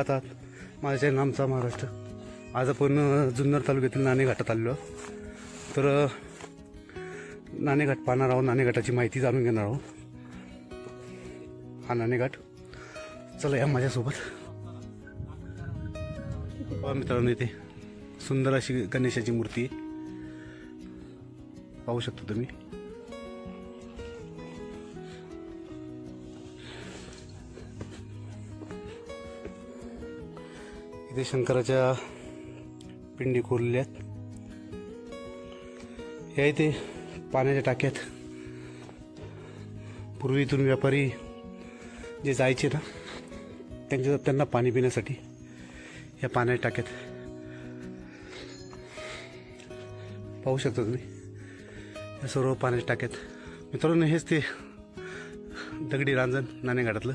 पाहतात माझ्या चॅनल आमचा महाराष्ट्र. आज आपण जुन्नर तालुक्यातील नाणेघाटात आलेलो आहोत. तर नाणेघाट पाहणार आहोत, नाणेघाटाची माहिती जाणून घेणार आहोत. हा नाणेघाट, चला या माझ्यासोबत. पहा मित्रांनो, इथे सुंदर अशी गणेशाची मूर्ती पाहू शकता तुम्ही. इथे शंकराच्या पिंडी कोरलेल्या आहेत. या इथे पाण्याच्या टाक्यात पूर्वी इथून व्यापारी जे जायचे ना त्यांना पाणी पिण्यासाठी या पाण्याच्या टाक्यात पाहू शकता तुम्ही. या सर्व पाण्याच्या टाक्यात मित्रांनो, हेच ते दगडी रांजण नाणेघाटातलं.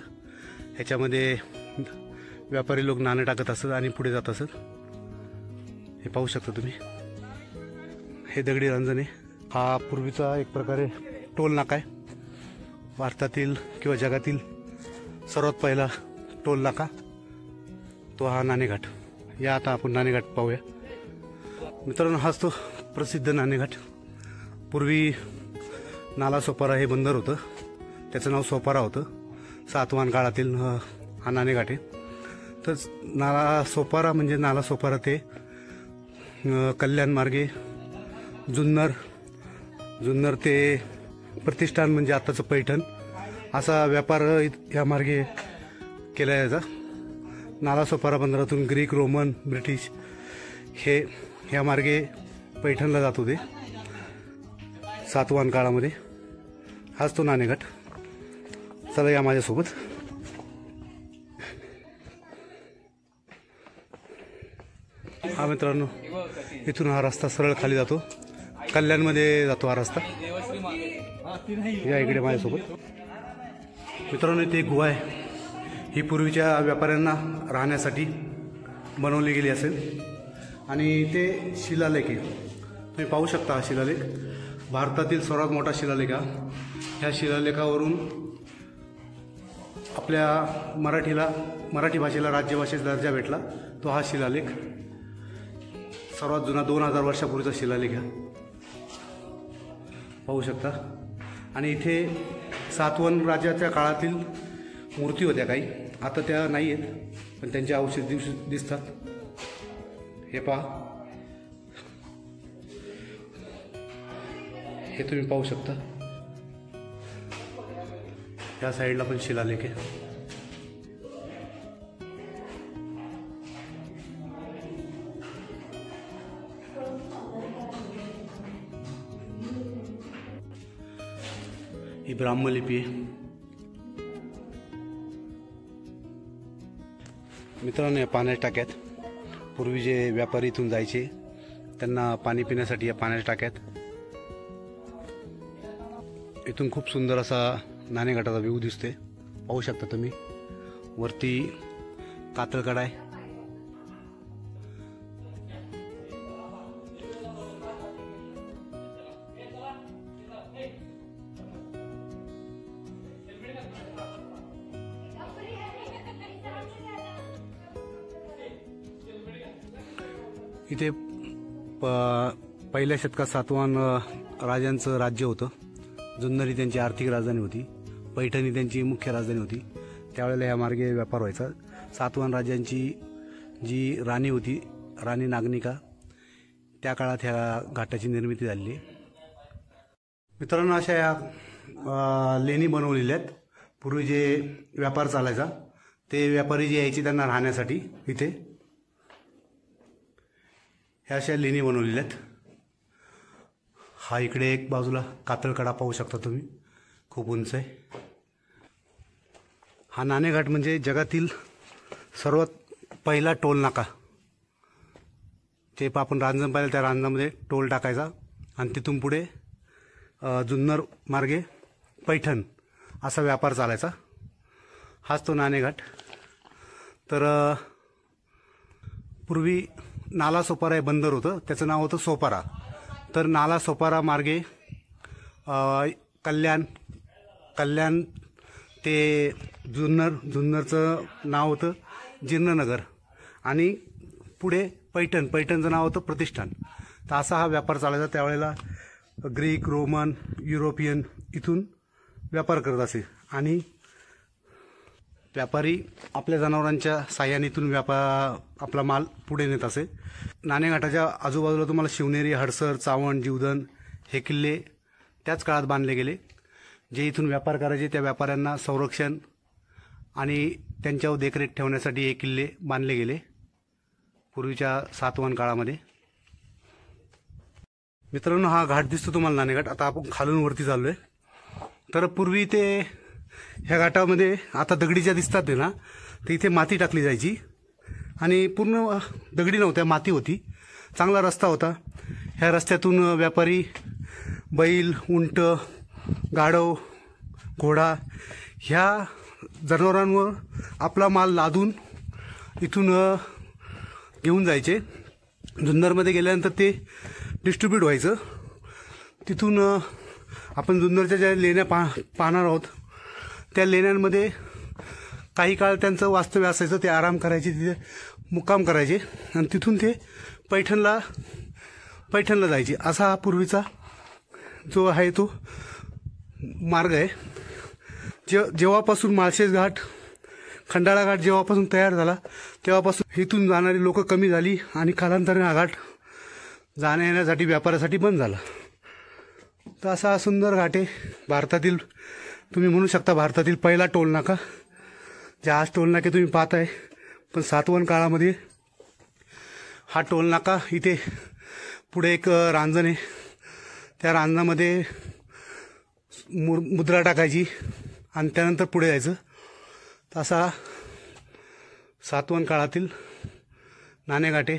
ह्याच्यामध्ये व्यापारी लोक नाणं टाकत असत आणि पुढे जात असत. हे पाहू शकता तुम्ही, हे दगडी रांजण आहे. हा पूर्वीचा एक प्रकारे टोल नाका आहे. भारतातील किंवा जगातील सर्वात पहिला टोल नाका तो हा नाणेघाट. या आता आपण नाणेघाट पाहूया मित्रांनो. हाच तो प्रसिद्ध नाणेघाट. पूर्वी नाला सोपारा हे बंदर होतं, त्याचं नाव सोपारा होतं. सातवाहन काळातील हा नाणेघाट आहे. तर नाला सोपारा म्हणजे नाला सोपारा ते कल्याण मार्गे जुन्नर ते प्रतिष्ठान म्हणजे आताचं पैठण असा व्यापार या मार्गे केला जायचा. नाला सोपारा बंदरातून ग्रीक, रोमन, ब्रिटिश हे ह्या मार्गे पैठणला जात होते सातवाहन काळामध्ये. हाच तो नाणेघाट. चला या माझ्यासोबत. हा मित्रांनो, इथून हा रस्ता सरळ खाली जातो, कल्याणमध्ये जातो हा रस्ता. या इकडे माझ्यासोबत. मित्रांनो, इथे एक गुहा आहे. ही पूर्वीच्या व्यापाऱ्यांना राहण्यासाठी बनवली गेली असेल. आणि इथे शिलालेख आहे, तुम्ही पाहू शकता. हा शिलालेख भारतातील सर्वात मोठा शिलालेख हा. ह्या शिलालेखावरून आपल्या मराठी भाषेला राज्यभाषेचा दर्जा भेटला, तो हा शिलालेख. सर्वात जुना 2000 वर्षापूर्वीचा शिलालेख आहे, पाहू शकता. आणि इथे सातवाहन राजाच्या काळातील मूर्ती होत्या काही, आता त्या नाही आहेत, पण त्यांचे अवशेष दिसतात. हे पहा, हे तुम्ही पाहू शकता. या साईडला पण शिलालेख आहे. ही ब्राह्मलिपी आहे. मित्रांनो, या पाण्याच्या टाक्यात पूर्वी जे व्यापारी इथून जायचे त्यांना पाणी पिण्यासाठी या पाण्याच्या टाक्यात. इथून खूप सुंदर असा नाणेघाटाचा व्ह्यू दिसते, पाहू शकता तुम्ही. वरती कातळकडा आहे. इथे पहिल्या शतकात सातवाहन राजांचं राज्य होतं. जुन्नर ही त्यांची आर्थिक राजधानी होती, पैठण ही त्यांची मुख्य राजधानी होती. त्यावेळेला या मार्गे व्यापार व्हायचा. सातवाहन राजांची जी राणी होती, राणी नागनिका, त्या काळात ह्या घाटाची निर्मिती झालेली आहे. मित्रांनो, अशा या लेणी बनवलेल्या आहेत. पूर्वी जे व्यापार चालायचा ते व्यापारी जे यायचे त्यांना राहण्यासाठी इथे ह्या अशा लेणी बनवलेल्या आहेत. हा इकडे एक बाजूला कातळकडा पाहू शकता तुम्ही, खूप उंच आहे. हा नाणेघाट म्हणजे जगातील सर्वात पहिला टोल नाका. ते आपण रांजण पाहिलं, त्या रांजणामध्ये टोल टाकायचा आणि तिथून पुढे जुन्नर मार्गे पैठण असा व्यापार चालायचा. हाच तो नाणेघाट. तर पूर्वी नाला सोपारा हे बंदर होतं, त्याचं नाव होतं सोपारा. तर नाला सोपारा मार्गे कल्याण ते जुन्नरचं नाव होतं जीर्णनगर आणि पुढे पैठणचं नाव होतं प्रतिष्ठान. तर असा हा व्यापार चालायचा. त्यावेळेला ग्रीक, रोमन, युरोपियन इथून व्यापार करत असे आणि व्यापारी आपल्या जनावरांच्या साह्याने इथून आपला माल पुढे नेत असे. नाणेघाटाच्या आजूबाजूला तुम्हाला शिवनेरी, हडसर, चावण, जीवधन हे किल्ले त्याच काळात बांधले गेले. जे इथून व्यापार करायचे त्या व्यापाऱ्यांना संरक्षण आणि त्यांच्यावर देखरेख ठेवण्यासाठी हे किल्ले बांधले गेले पूर्वीच्या सातवाहन काळामध्ये. मित्रांनो, हा घाट दिसतो तुम्हाला नाणेघाट. आता आपण खालून वरती चाललोय. तर पूर्वी ते ह्या घाटामध्ये आता दगडीच्या दिसतात ना, तर इथे माती टाकली जायची आणि पूर्ण दगडी नव्हत्या, माती होती. चांगला रस्ता होता. ह्या रस्त्यातून व्यापारी बैल, उंट, गाढव, घोडा ह्या जनावरांवर आपला माल लादून इथून घेऊन जायचे. जुन्नरमध्ये गेल्यानंतर ते डिस्ट्रीब्यूट व्हायचं. तिथून आपण जुन्नरच्या ज्या लेण्या पाहणार आहोत त्या लेण्यांमध्ये काही काळ त्यांचं वास्तव्य असायचं. ते आराम करायचे, तिथे मुक्काम करायचे आणि तिथून ते पैठणला जायचे. असा हा पूर्वीचा जो आहे तो मार्ग आहे. जेव्हापासून माळशेज घाट, खंडाळा घाट जेव्हापासून तयार झाला तेव्हापासून इथून जाणारी लोक कमी झाली आणि कालांतराने हा घाट जाण्या येण्यासाठी व्यापारासाठी बंद झाला. तर असा हा सुंदर घाट आहे. भारतातील तुम्ही म्हणू शकता भारतातील पहिला टोल नाका. जे आज टोल नाके तुम्ही पाहताय, पण सातवाहन काळामध्ये हा टोल नाका इथे पुढे एक रांजण आहे. त्या रांजणामध्ये मुद्रा टाकायची आणि त्यानंतर पुढे जायचं. तसा सातवाहन काळातील नाणेघाट आहे.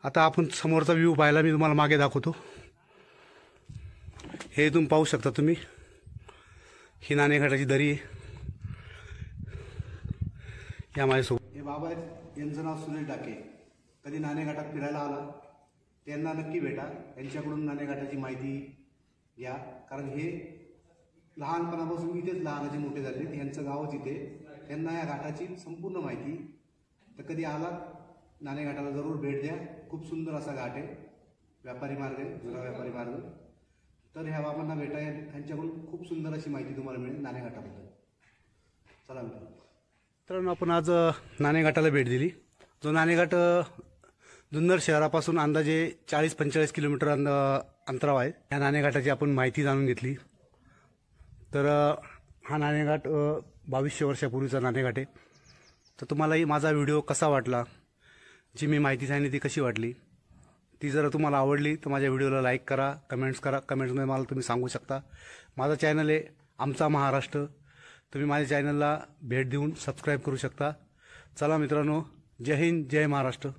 आता आपण समोरचा व्ह्यू पाहायला मी तुम्हाला मागे दाखवतो. हे तुम्ही पाहू शकता तुम्ही, ही नाणेघाटाची दरी आहे. या माझ्यासोबत हे बाबा आहेत, यांचं नाव सुनील डाके. कधी नाणेघाटात फिरायला आला त्यांना नक्की भेटा. यांच्याकडून नाणेघाटाची माहिती घ्या, कारण हे लहानपणापासून इथेच लहानाचे मोठे झाले. यांचं गावच इथे. त्यांना या घाटाची संपूर्ण माहिती. तर कधी आला नाणेघाटाला जरूर भेट द्या. खूप सुंदर असा घाट आहे. व्यापारी मार्ग आहे, जुना व्यापारी मार्ग. तर ह्या बाबांना भेटा, यांच्याकडून खूप सुंदर अशी माहिती तुम्हाला मिळेल नाणेघाटाबद्दल. चला मित्रांनो, आपण आज नाणेघाटाला भेट दिली. जो नाणेघाट जुन्नर शहरापासून अंदाजे 40-45 किलोमीटर अंतरावर आहे. या नाणेघाटाची आपण माहिती जाणून घेतली. तर हा नाणेघाट 2200 वर्षापूर्वीचा नाणेघाट आहे. तर तुम्हालाही माझा व्हिडिओ कसा वाटला, जी मी माहिती सांगितली ती कशी वाटली, ती जर तुम्हाला आवडली तर माझ्या व्हिडिओला लाईक करा, कमेंट्स करा. कमेंट्समध्ये मला तुम्ही सांगू शकता. माझा चॅनल आहे आमचा महाराष्ट्र. तुम्ही माझ्या चॅनलला भेट देऊन सबस्क्राईब करू शकता. चला मित्रांनो, जय हिंद, जय महाराष्ट्र.